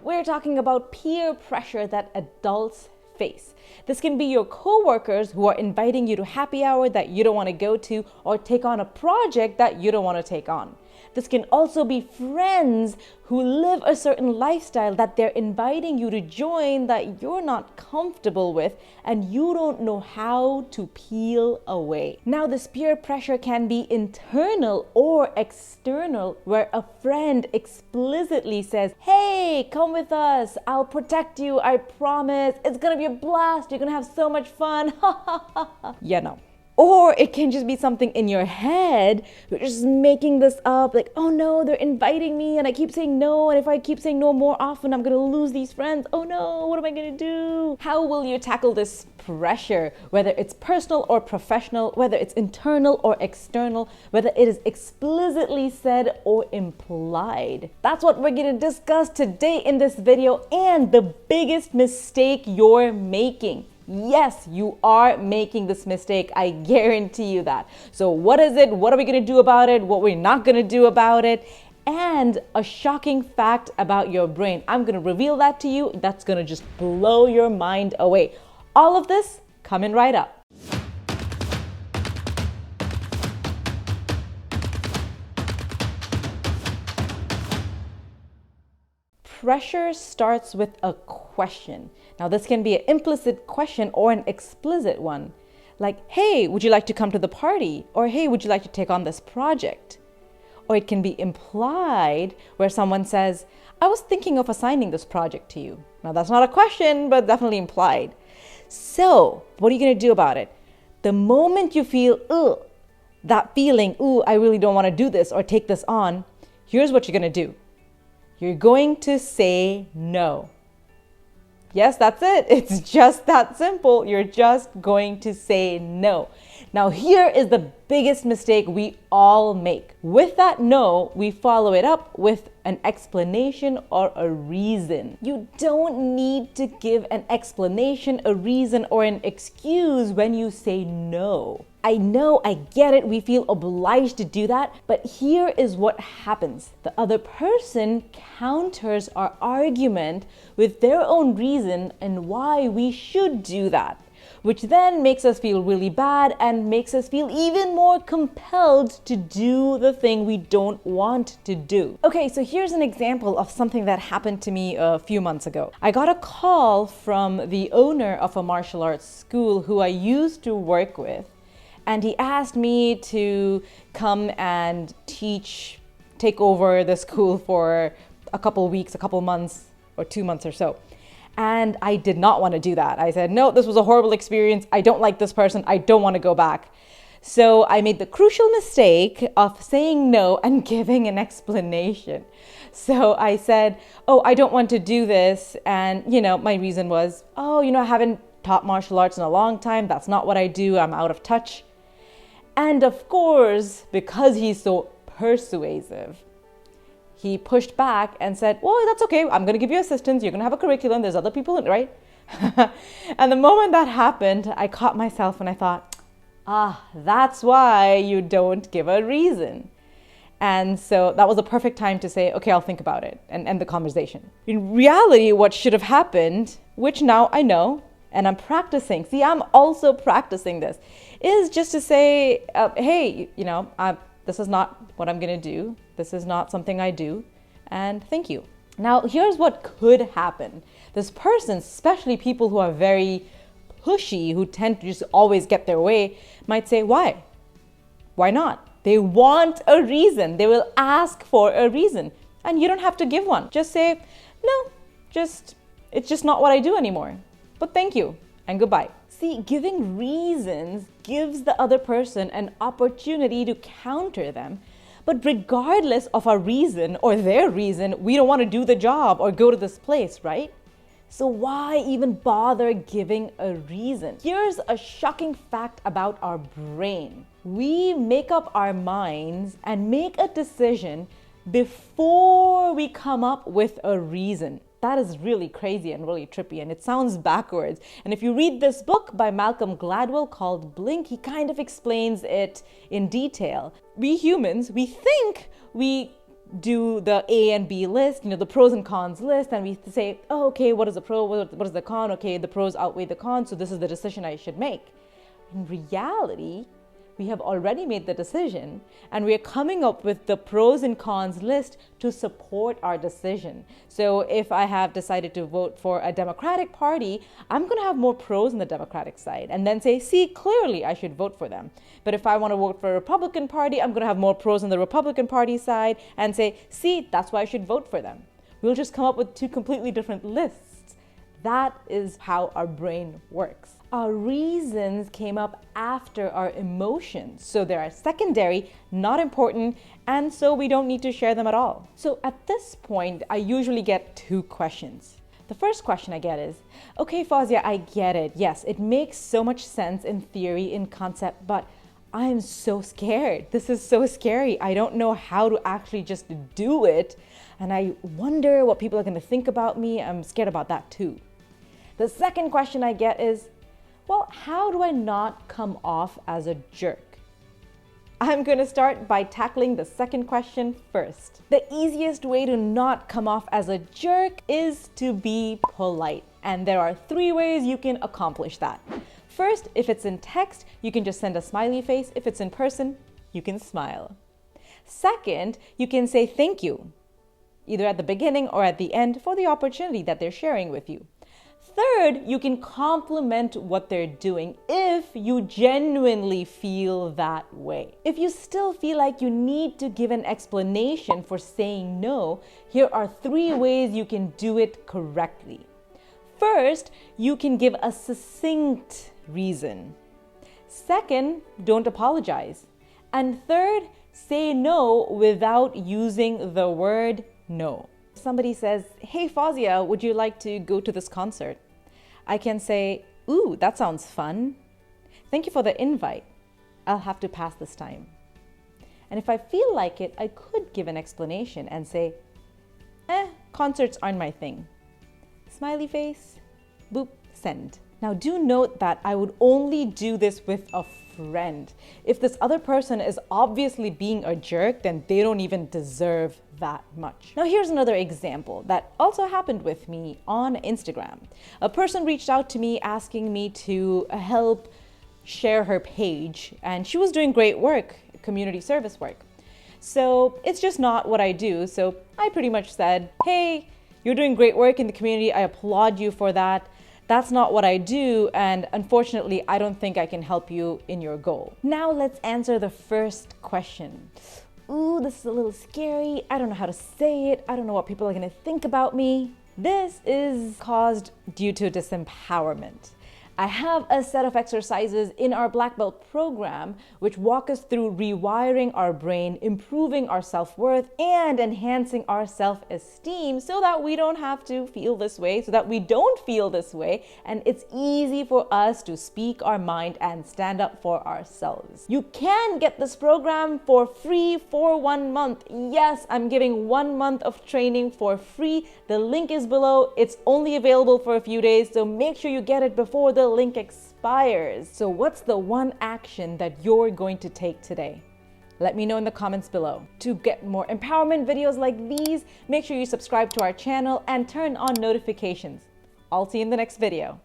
we're talking about peer pressure that adults face. This can be your coworkers who are inviting you to happy hour that you don't want to go to, or take on a project that you don't want to take on. This can also be friends who live a certain lifestyle that they're inviting you to join that you're not comfortable with and you don't know how to peel away. Now, this peer pressure can be internal or external, where a friend explicitly says, "Hey, come with us. I'll protect you. I promise. It's gonna be a blast. You're gonna have so much fun." Yeah, no. Or it can just be something in your head. You're just making this up, like, oh no, they're inviting me and I keep saying no. And if I keep saying no more often, I'm gonna lose these friends. Oh no, what am I gonna do? How will you tackle this pressure, whether it's personal or professional, whether it's internal or external, whether it is explicitly said or implied? That's what we're gonna discuss today in this video, and the biggest mistake you're making. Yes, you are making this mistake. I guarantee you that. So what is it? What are we going to do about it? What we're not going to do about it? And a shocking fact about your brain. I'm going to reveal that to you. That's going to just blow your mind away. All of this coming right up. Pressure starts with a question. Now, this can be an implicit question or an explicit one. Like, hey, would you like to come to the party? Or hey, would you like to take on this project? Or it can be implied, where someone says, I was thinking of assigning this project to you. Now, that's not a question, but definitely implied. So, what are you going to do about it? The moment you feel, that feeling, I really don't want to do this or take this on, here's what you're going to do. You're going to say no. Yes, that's it. It's just that simple. You're just going to say no. Now, here is the biggest mistake we all make. With that no, we follow it up with an explanation or a reason. You don't need to give an explanation, a reason, or an excuse when you say no. I know, I get it, we feel obliged to do that, but here is what happens. The other person counters our argument with their own reason and why we should do that, which then makes us feel really bad and makes us feel even more compelled to do the thing we don't want to do. Okay, so here's an example of something that happened to me a few months ago. I got a call from the owner of a martial arts school who I used to work with. And he asked me to come and take over the school for a couple weeks, a couple months, or 2 months or so. And I did not want to do that. I said, no, this was a horrible experience. I don't like this person. I don't want to go back. So I made the crucial mistake of saying no and giving an explanation. So I said, I don't want to do this. And, my reason was, I haven't taught martial arts in a long time. That's not what I do. I'm out of touch. And of course, because he's so persuasive, he pushed back and said, well, that's okay. I'm going to give you assistance. You're going to have a curriculum. There's other people, right? And the moment that happened, I caught myself and I thought, that's why you don't give a reason. And so that was a perfect time to say, okay, I'll think about it and end the conversation. In reality, what should have happened, which now I know, and I'm practicing. See, I'm also practicing this, is just to say, hey, this is not what I'm going to do. This is not something I do. And thank you. Now, here's what could happen. This person, especially people who are very pushy, who tend to just always get their way, might say, why? Why not? They want a reason. They will ask for a reason. And you don't have to give one. Just say, no, it's just not what I do anymore. But thank you and goodbye. See, giving reasons gives the other person an opportunity to counter them. But regardless of our reason or their reason, we don't want to do the job or go to this place, right? So why even bother giving a reason? Here's a shocking fact about our brain. We make up our minds and make a decision before we come up with a reason. That is really crazy and really trippy, and it sounds backwards. And if you read this book by Malcolm Gladwell called Blink, he kind of explains it in detail. We humans, we think we do the A and B list, the pros and cons list, and we say, oh, okay, what is the pro, what is the con? Okay, the pros outweigh the cons, so this is the decision I should make. In reality, we have already made the decision, and we are coming up with the pros and cons list to support our decision. So if I have decided to vote for a Democratic Party, I'm going to have more pros on the Democratic side and then say, see, clearly I should vote for them. But if I want to vote for a Republican Party, I'm going to have more pros on the Republican Party side and say, see, that's why I should vote for them. We'll just come up with two completely different lists. That is how our brain works. Our reasons came up after our emotions. So they are secondary, not important, and so we don't need to share them at all. So at this point, I usually get two questions. The first question I get is, okay, Fawzia, I get it. Yes, it makes so much sense in theory, in concept, but I am so scared. This is so scary. I don't know how to actually just do it. And I wonder what people are going to think about me. I'm scared about that too. The second question I get is, well, how do I not come off as a jerk? I'm going to start by tackling the second question first. The easiest way to not come off as a jerk is to be polite. And there are 3 ways you can accomplish that. First, if it's in text, you can just send a smiley face. If it's in person, you can smile. Second, you can say thank you, either at the beginning or at the end for the opportunity that they're sharing with you. Third, you can compliment what they're doing if you genuinely feel that way. If you still feel like you need to give an explanation for saying no, here are 3 ways you can do it correctly. First, you can give a succinct reason. Second, don't apologize. And third, say no without using the word no. Somebody says, hey Fawzia, would you like to go to this concert? I can say, ooh, that sounds fun. Thank you for the invite. I'll have to pass this time. And if I feel like it, I could give an explanation and say, concerts aren't my thing. Smiley face, boop, send. Now do note that I would only do this with a friend. If this other person is obviously being a jerk, then they don't even deserve that much. Now here's another example that also happened with me on Instagram. A person reached out to me asking me to help share her page, and she was doing great work, community service work. So it's just not what I do. So I pretty much said, hey, you're doing great work in the community. I applaud you for that. That's not what I do, and unfortunately, I don't think I can help you in your goal. Now let's answer the first question. Ooh, this is a little scary. I don't know how to say it. I don't know what people are gonna think about me. This is caused due to disempowerment. I have a set of exercises in our Black Belt program which walk us through rewiring our brain, improving our self-worth, and enhancing our self-esteem so that we don't have to feel this way, so that we don't feel this way, and it's easy for us to speak our mind and stand up for ourselves. You can get this program for free for 1 month. Yes, I'm giving 1 month of training for free. The link is below. It's only available for a few days, so make sure you get it before the link expires. So what's the one action that you're going to take today? Let me know in the comments below. To get more empowerment videos like these, make sure you subscribe to our channel and turn on notifications. I'll see you in the next video.